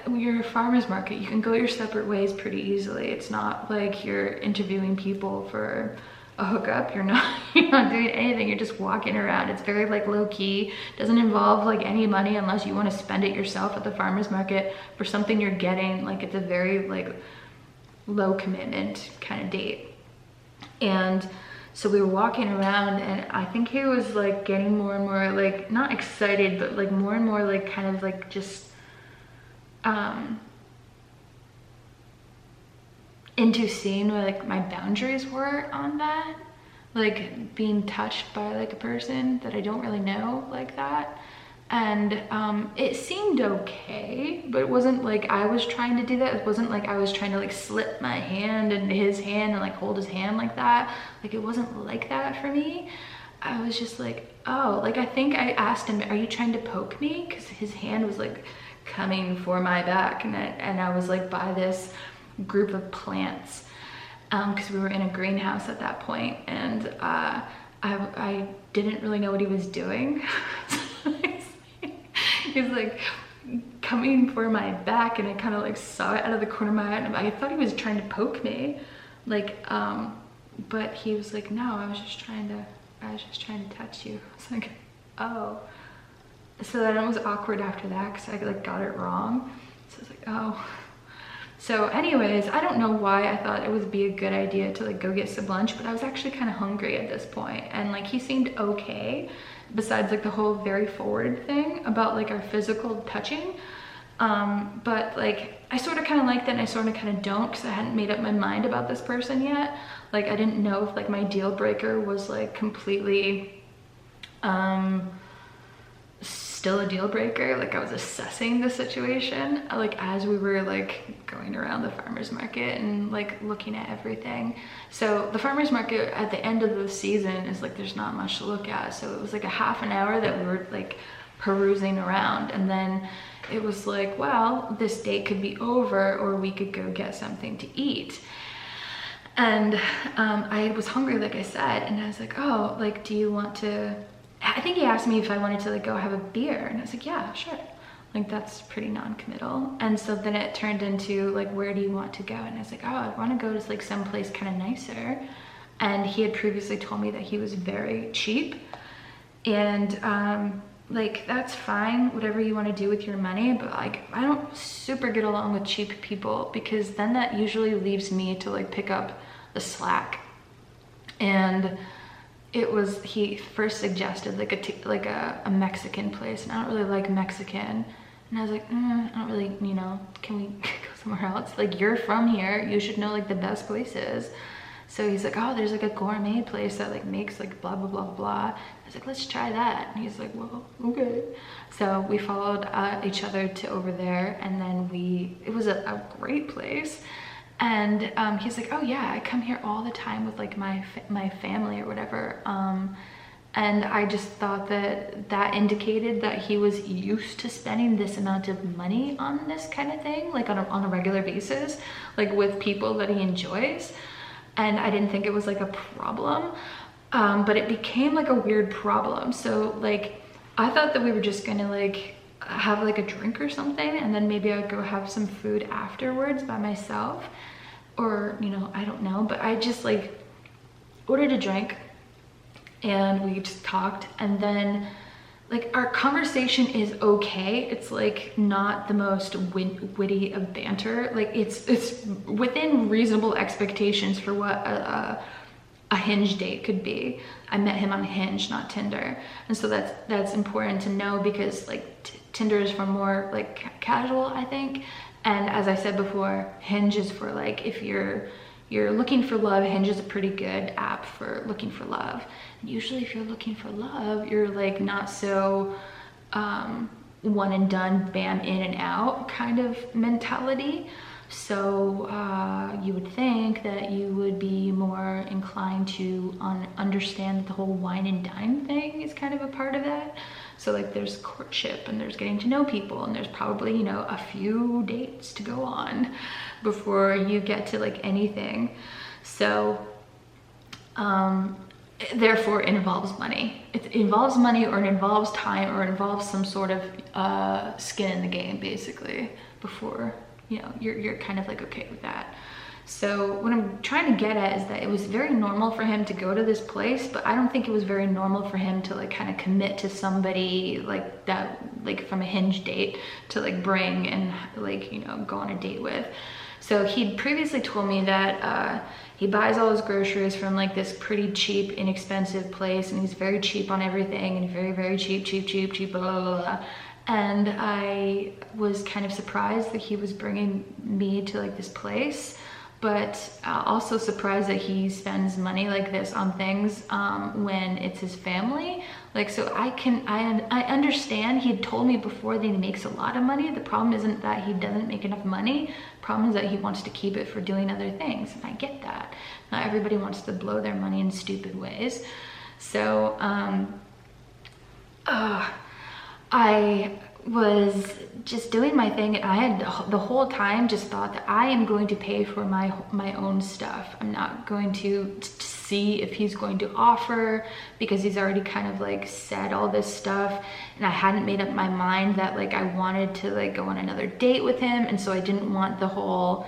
when you're a farmer's market, you can go your separate ways pretty easily. It's not like you're interviewing people for a hookup. You're not doing anything. You're just walking around. It's very like low key. Doesn't involve like any money unless you want to spend it yourself at the farmer's market for something you're getting. Like it's a very like low commitment kind of date. And so we were walking around, and I think he was like getting more and more like not excited, but like more and more like kind of like just into seeing where like my boundaries were on that, like being touched by like a person that I don't really know like that. And it seemed okay, but it wasn't like I was trying to do that. It wasn't like I was trying to like slip my hand into his hand and like hold his hand like that. Like it wasn't like that for me. I was just like, oh, like I think I asked him, are you trying to poke me? Because his hand was like coming for my back, and I was like by this group of plants, because we were in a greenhouse at that point, and I didn't really know what he was doing. He was like coming for my back, and I kind of like saw it out of the corner of my eye, and I thought he was trying to poke me, like but he was like, no, I was just trying to touch you. I was like, oh. So then it was awkward after that because I like got it wrong. So I was like, oh. So anyways, I don't know why I thought it would be a good idea to like go get some lunch, but I was actually kind of hungry at this point, and like he seemed okay, besides like the whole very forward thing about like our physical touching. But like I sort of kind of liked it, and I sort of kind of don't, because I hadn't made up my mind about this person yet. Like I didn't know if like my deal breaker was like completely still a deal breaker. Like I was assessing the situation like as we were like going around the farmers market and like looking at everything. So the farmers market at the end of the season is like there's not much to look at, so it was like a half an hour that we were like perusing around, and then it was like, well, this date could be over, or we could go get something to eat. And I was hungry, like I said, and I was like, oh, like, do you want to, I think he asked me if I wanted to like go have a beer, and I was like, yeah, sure. Like that's pretty non-committal. And so then it turned into like, where do you want to go? And I was like, oh, I want to go to like someplace kind of nicer. And he had previously told me that he was very cheap, and like that's fine, whatever you want to do with your money, but like I don't super get along with cheap people, because then that usually leaves me to like pick up the slack. And it was, he first suggested like a Mexican place, and I don't really like Mexican, and I was like, I don't really, you know, can we go somewhere else? Like you're from here, you should know like the best places. So he's like, oh, there's like a gourmet place that like makes like blah blah blah blah. I was like, let's try that. And he's like, well, okay. So we followed each other to over there, and then it was a great place. And he's like, oh yeah, I come here all the time with like my family or whatever. And I just thought that indicated that he was used to spending this amount of money on this kind of thing, like on a regular basis, like with people that he enjoys. And I didn't think it was like a problem, but it became like a weird problem. So like, I thought that we were just gonna like have like a drink or something, and then maybe I would go have some food afterwards by myself, or, you know, I don't know. But I just like ordered a drink, and we just talked, and then like our conversation is okay. It's like not the most witty of banter. Like it's within reasonable expectations for what a Hinge date could be. I met him on Hinge, not Tinder, and so that's important to know, because like Tinder is for more like casual, I think. And as I said before, Hinge is for like if you're looking for love. Hinge is a pretty good app for looking for love. And usually if you're looking for love, you're like not so one and done, bam, in and out kind of mentality. So you would think that you would be more inclined to understand that the whole wine and dine thing is kind of a part of that. So like there's courtship, and there's getting to know people, and there's probably, you know, a few dates to go on before you get to like anything. So therefore it involves money. It involves money, or it involves time, or it involves some sort of skin in the game, basically, before, you know, you're kind of like okay with that. So what I'm trying to get at is that it was very normal for him to go to this place, but I don't think it was very normal for him to like kind of commit to somebody like that, like from a Hinge date, to like bring and like, you know, go on a date with. So he'd previously told me that he buys all his groceries from like this pretty cheap, inexpensive place, and he's very cheap on everything, and very, very cheap, blah, blah, blah. And I was kind of surprised that he was bringing me to like this place. but also surprised that he spends money like this on things when it's his family. Like, so I understand. He had told me before that he makes a lot of money. The problem isn't that he doesn't make enough money. The problem is that he wants to keep it for doing other things, and I get that. Not everybody wants to blow their money in stupid ways. So I was just doing my thing, and I had the whole time just thought that I am going to pay for my own stuff. I'm not going to see if he's going to offer, because he's already kind of like said all this stuff, and I hadn't made up my mind that like I wanted to like go on another date with him, and so I didn't want the whole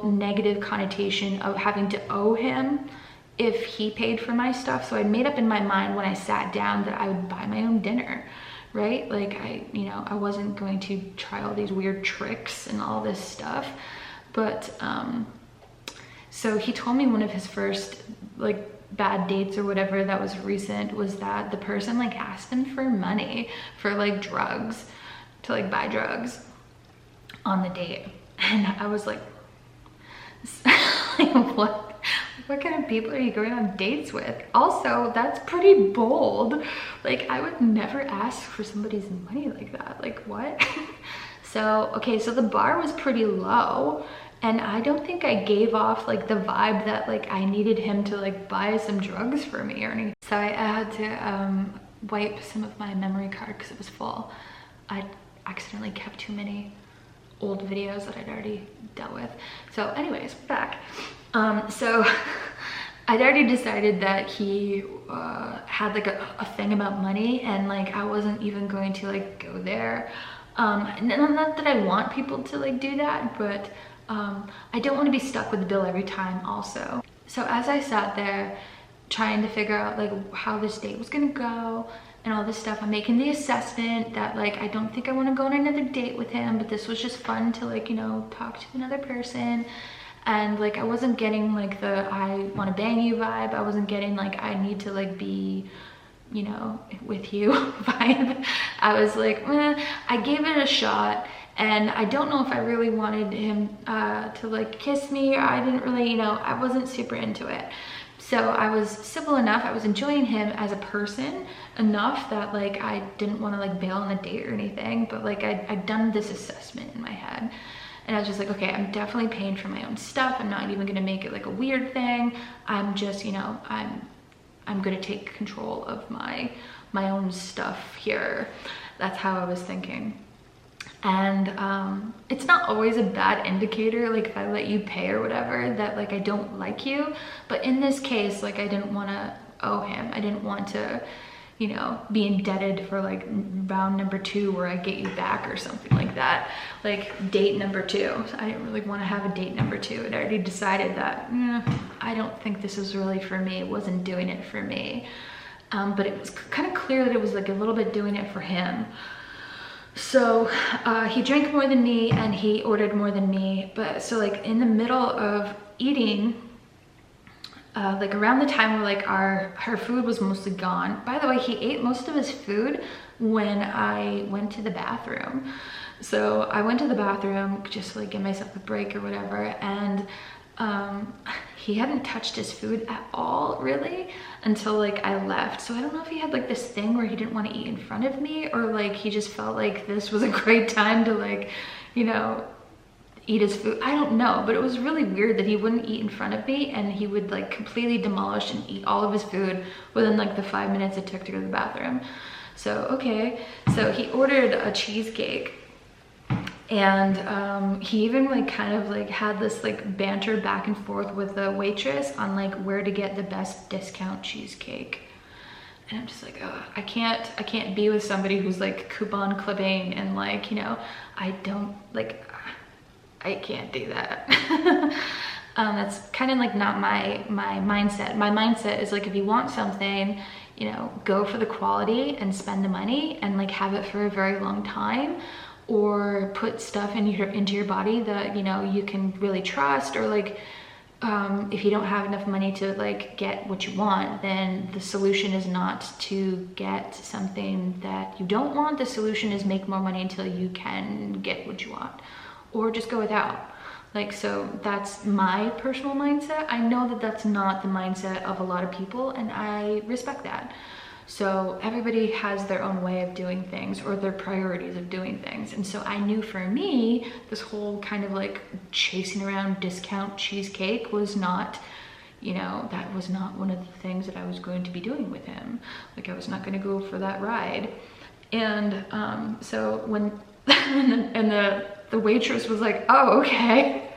negative connotation of having to owe him if he paid for my stuff. So I made up in my mind when I sat down that I would buy my own dinner, right? Like I wasn't going to try all these weird tricks and all this stuff. But so he told me one of his first like bad dates or whatever that was recent was that the person like asked him for money for like drugs, to like buy drugs on the date. And I was like what kind of people are you going on dates with? Also, that's pretty bold. Like, I would never ask for somebody's money like that. Like, what? So, okay, so the bar was pretty low, and I don't think I gave off like the vibe that like I needed him to like buy some drugs for me or anything. So I had to wipe some of my memory card because it was full. I accidentally kept too many old videos that I'd already dealt with. So anyways, we're back. So I'd already decided that he had like a thing about money, and like I wasn't even going to like go there. And not that I want people to like do that, but I don't want to be stuck with the bill every time also. So as I sat there trying to figure out like how this date was gonna go and all this stuff, I'm making the assessment that like I don't think I want to go on another date with him, but this was just fun to like, you know, talk to another person. And like I wasn't getting like the I want to bang you vibe. I wasn't getting like I need to like be, you know, with you vibe. I was like, I gave it a shot, and I don't know if I really wanted him to like kiss me, or I didn't really, you know, I wasn't super into it. So I was civil enough, I was enjoying him as a person enough that like I didn't want to like bail on the date or anything, but like I'd done this assessment in my head. And I was just like, okay, I'm definitely paying for my own stuff. I'm not even gonna make it like a weird thing. I'm just, you know, I'm gonna take control of my own stuff here. That's how I was thinking. And it's not always a bad indicator, like if I let you pay or whatever, that like I don't like you. But in this case, like I didn't want to owe him. I didn't want to, you know, be indebted for like round number 2 where I get you back or something like that. Like date number 2. So I didn't really want to have a date number 2. I'd already decided that I don't think this is really for me. It wasn't doing it for me. But it was kind of clear that it was like a little bit doing it for him. So he drank more than me and he ordered more than me. But so like in the middle of eating, like around the time where like our food was mostly gone. By the way, he ate most of his food when I went to the bathroom. So I went to the bathroom just to like give myself a break or whatever, and he hadn't touched his food at all really until like I left. So I don't know if he had like this thing where he didn't want to eat in front of me, or like he just felt like this was a great time to like, you know, eat his food. I don't know, but it was really weird that he wouldn't eat in front of me, and he would like completely demolish and eat all of his food within like the 5 minutes it took to go to the bathroom. So okay, so he ordered a cheesecake, and he even like kind of like had this like banter back and forth with the waitress on like where to get the best discount cheesecake. And I'm just like, oh, I can't be with somebody who's like coupon clipping and like, you know, I can't do that. That's kind of like not my mindset. My mindset is like, if you want something, you know, go for the quality and spend the money and like have it for a very long time, or put stuff into your body that, you know, you can really trust, or like if you don't have enough money to like get what you want, then the solution is not to get something that you don't want. The solution is make more money until you can get what you want, or just go without. Like, so that's my personal mindset. I know that that's not the mindset of a lot of people, and I respect that. So everybody has their own way of doing things, or their priorities of doing things. And so I knew for me, this whole kind of like chasing around discount cheesecake was not, you know, that was not one of the things that I was going to be doing with him. Like, I was not going to go for that ride. And so when the waitress was like, oh, okay.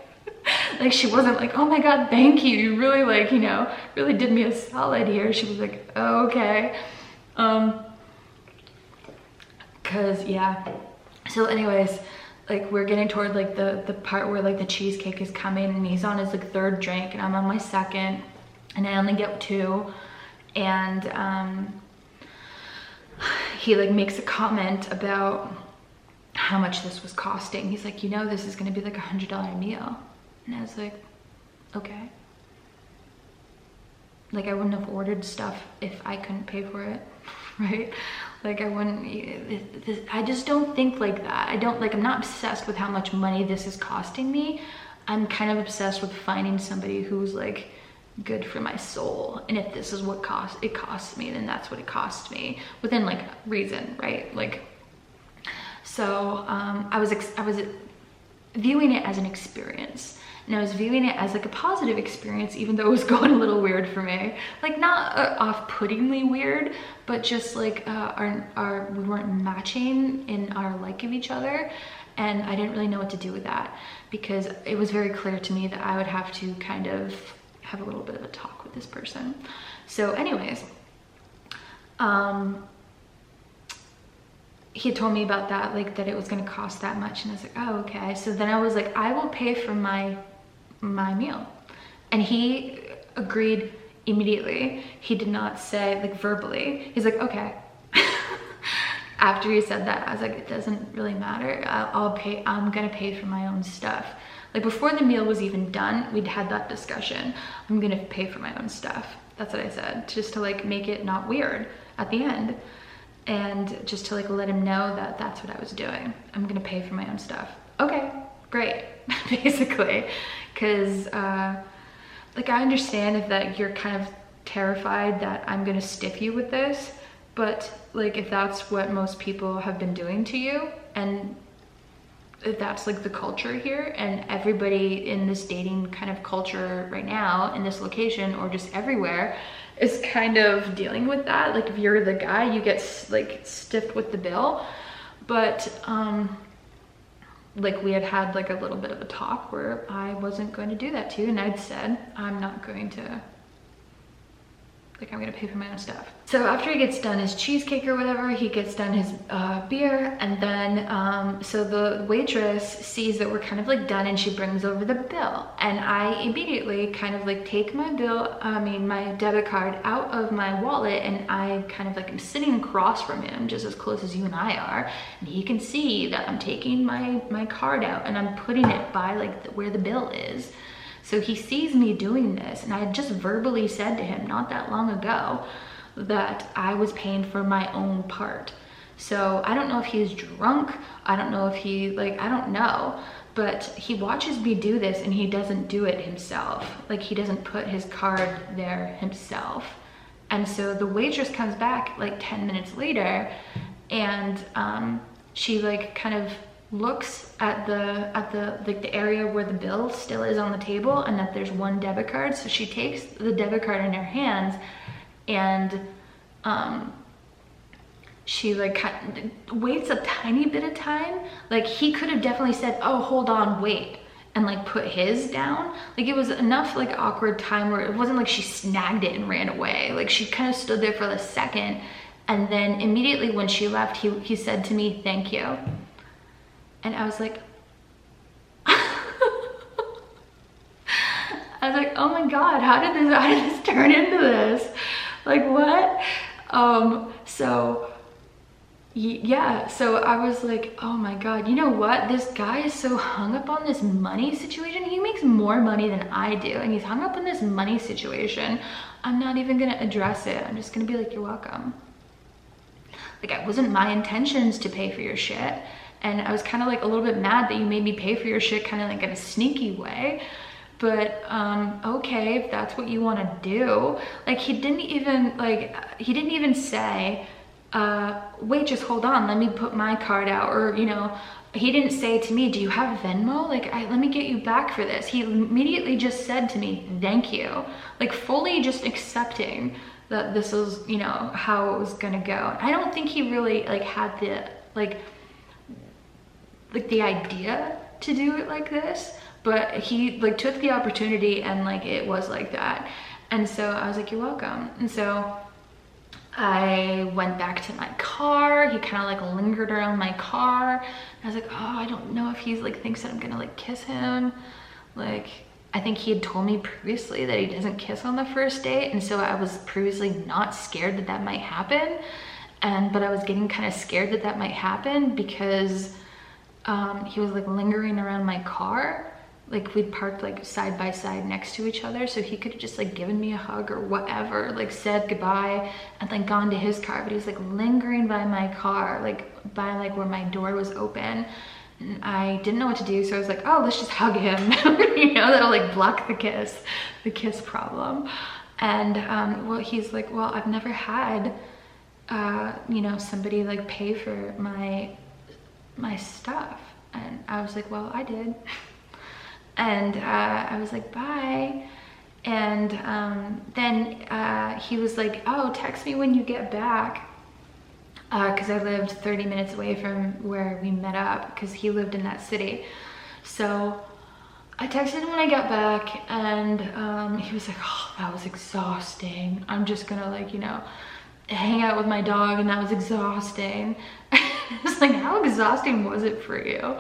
Like, she wasn't like, oh my God, thank you. You really, like, you know, really did me a solid here. She was like, oh, okay. Cause yeah. So anyways, like, we're getting toward like the part where like the cheesecake is coming, and he's on his like third drink and I'm on my second, and I only get two. And he like makes a comment about how much this was costing. He's like, you know, this is gonna be like $100 meal. And I was like, okay. Like, I wouldn't have ordered stuff if I couldn't pay for it, right? Like, I wouldn't, I just don't think like that. I don't, like, I'm not obsessed with how much money this is costing me. I'm kind of obsessed with finding somebody who's like good for my soul. And if this is what it costs me, then that's what it costs me, within like reason, right? Like, so I was viewing it as an experience. And I was viewing it as like a positive experience, even though it was going a little weird for me. Like, not off-puttingly weird, but just like we weren't matching in our like of each other. And I didn't really know what to do with that, because it was very clear to me that I would have to kind of have a little bit of a talk with this person. So anyways, he had told me about that, like that it was gonna cost that much. And I was like, oh, okay. So then I was like, I will pay for my meal. And he agreed immediately. He did not say, like, verbally. He's like, okay. After he said that, I was like, it doesn't really matter. I'll pay, I'm gonna pay for my own stuff. Like, before the meal was even done, we'd had that discussion. I'm gonna pay for my own stuff. That's what I said, just to like make it not weird at the end. And just to like let him know that that's what I was doing. I'm gonna pay for my own stuff. Okay, great, basically. Cause like, I understand if that you're kind of terrified that I'm gonna stiff you with this, but like, if that's what most people have been doing to you, and if that's like the culture here, and everybody in this dating kind of culture right now in this location, or just everywhere, is kind of dealing with that. Like, if you're the guy, you get like stiffed with the bill. But like, we had like a little bit of a talk where I wasn't going to do that to you, and I'd said I'm not going to, like, I'm gonna pay for my own stuff. So after he gets done his cheesecake or whatever, he gets done his beer, and then so the waitress sees that we're kind of like done, and she brings over the bill, and I immediately kind of like take my my debit card out of my wallet, and I kind of like am sitting across from him, just as close as you and I are, and he can see that I'm taking my card out and I'm putting it by like where the bill is. So he sees me doing this, and I had just verbally said to him not that long ago that I was paying for my own part. So I don't know if he's drunk, I don't know if he, like, I don't know, but he watches me do this and he doesn't do it himself. Like, he doesn't put his card there himself. And so the waitress comes back like 10 minutes later, and she like kind of looks at the area where the bill still is on the table, and that there's one debit card. So she takes the debit card in her hands, and she like waits a tiny bit of time. Like, he could have definitely said, oh, hold on, wait, and like put his down. Like, it was enough like awkward time where it wasn't like she snagged it and ran away. Like, she kind of stood there for a second, and then immediately when she left, he said to me, thank you. And I was like, I was like, oh my God, how did this turn into this? Like, what? So yeah, so I was like, oh my God, you know what? This guy is so hung up on this money situation. He makes more money than I do, and he's hung up on this money situation. I'm not even gonna address it. I'm just gonna be like, you're welcome. Like, it wasn't my intentions to pay for your shit. And I was kind of like a little bit mad that you made me pay for your shit kind of like in a sneaky way. But okay, if that's what you want to do. Like he didn't even say, wait, just hold on, let me put my card out. Or, you know, he didn't say to me, do you have Venmo? Like, let me get you back for this. He immediately just said to me, thank you. Like fully just accepting that this was, you know, how it was gonna go. I don't think he really like had the, like the idea to do it like this, but he like took the opportunity and like it was like that. And so I was like, you're welcome. And so I went back to my car. He kind of like lingered around my car. I was like, oh, I don't know if he's like thinks that I'm gonna like kiss him. Like, I think he had told me previously that he doesn't kiss on the first date. And so I was previously not scared that that might happen. But I was getting kind of scared that that might happen because he was like lingering around my car. Like we'd parked like side by side next to each other, so he could have just like given me a hug or whatever, like said goodbye and then gone to his car. But he was like lingering by my car, like by like where my door was open. And I didn't know what to do, so I was like, oh, let's just hug him. You know, that'll like block the kiss problem. And well, he's like, well, I've never had you know, somebody like pay for my stuff. And I was like, well, I did. And I was like, bye. And then he was like, oh, text me when you get back. Because I lived 30 minutes away from where we met up, because he lived in that city. So I texted him when I got back, and he was like, oh, that was exhausting. I'm just gonna like, you know, hang out with my dog, and that was exhausting. I was like, how exhausting was it for you?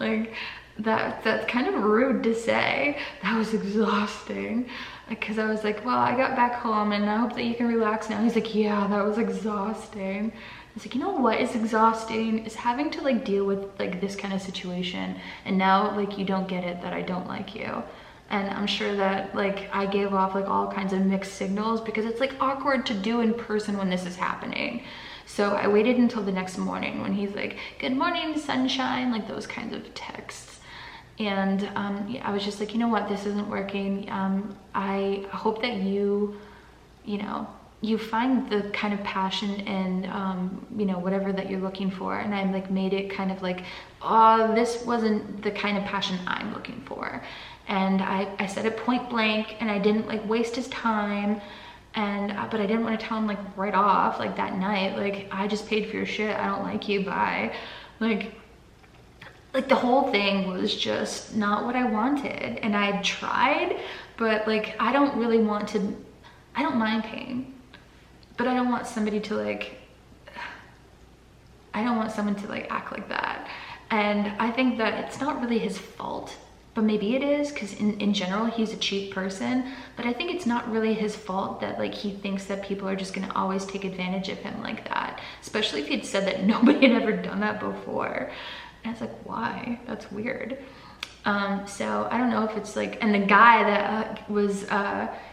Like, that's kind of rude to say. That was exhausting. Because I was like, well, I got back home and I hope that you can relax now. He's like, yeah, that was exhausting. I was like, you know what is exhausting is having to like deal with like this kind of situation, and now like you don't get it that I don't like you. And I'm sure that like I gave off like all kinds of mixed signals, because it's like awkward to do in person when this is happening. So I waited until the next morning when he's like, good morning, sunshine, like those kinds of texts. And yeah, I was just like, you know what, this isn't working. I hope that you know, you find the kind of passion and, you know, whatever that you're looking for. And I like made it kind of like, oh, this wasn't the kind of passion I'm looking for. And I said it point blank, and I didn't like waste his time. And but I didn't want to tell him like right off, like that night, like, I just paid for your shit, I don't like you, bye. Like the whole thing was just not what I wanted. And I tried, but like I don't really want to, I don't mind pain, but I don't want somebody to like, I don't want someone to like act like that. And I think that it's not really his fault, but maybe it is, because in general he's a cheap person. But I think it's not really his fault that like he thinks that people are just gonna always take advantage of him like that, especially if he'd said that nobody had ever done that before. And it's like, why? That's weird. So I don't know if it's like, and the guy that was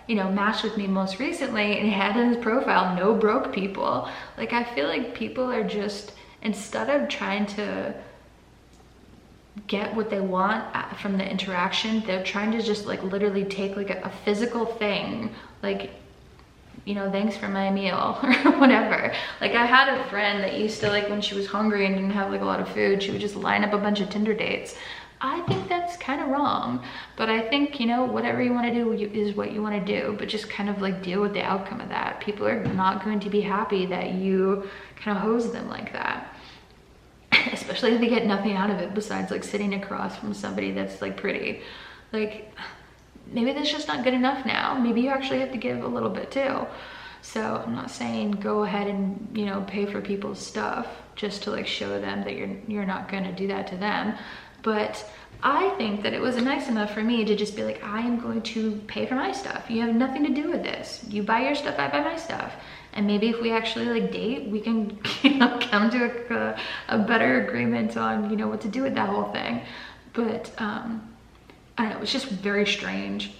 you know, matched with me most recently, and he had in his profile no broke people. Like I feel like people are just, instead of trying to get what they want from the interaction, they're trying to just like literally take like a physical thing, like, you know, thanks for my meal or whatever. Like I had a friend that used to, like, when she was hungry and didn't have like a lot of food, she would just line up a bunch of Tinder dates. I think that's kind of wrong, but I think, you know, whatever you want to do is what you want to do, but just kind of like deal with the outcome of that. People are not going to be happy that you kind of hose them like that. Especially if they get nothing out of it besides like sitting across from somebody that's like pretty. Like maybe that's just not good enough now. Maybe you actually have to give a little bit too. So I'm not saying go ahead and, you know, pay for people's stuff just to like show them that you're not going to do that to them. But I think that it was nice enough for me to just be like, I am going to pay for my stuff. You have nothing to do with this. You buy your stuff, I buy my stuff. And maybe if we actually like date, we can, you know, come to a better agreement on, you know, what to do with that whole thing. But I don't know, it was just very strange.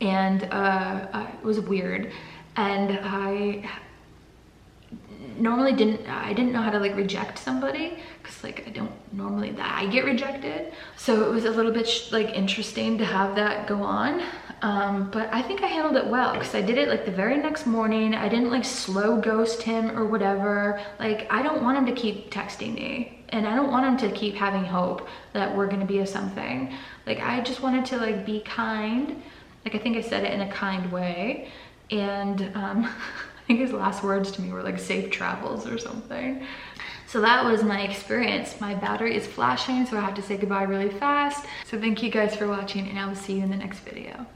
And it was weird. And normally I didn't know how to like reject somebody, because like I don't normally, I get rejected. So it was a little bit like interesting to have that go on. But I think I handled it well, because I did it like the very next morning. I didn't like slow ghost him or whatever. Like, I don't want him to keep texting me, and I don't want him to keep having hope that we're gonna be a something. Like, I just wanted to like be kind. Like, I think I said it in a kind way. And I think his last words to me were like safe travels or something. So that was my experience. My battery is flashing, so I have to say goodbye really fast. So thank you guys for watching, and I will see you in the next video.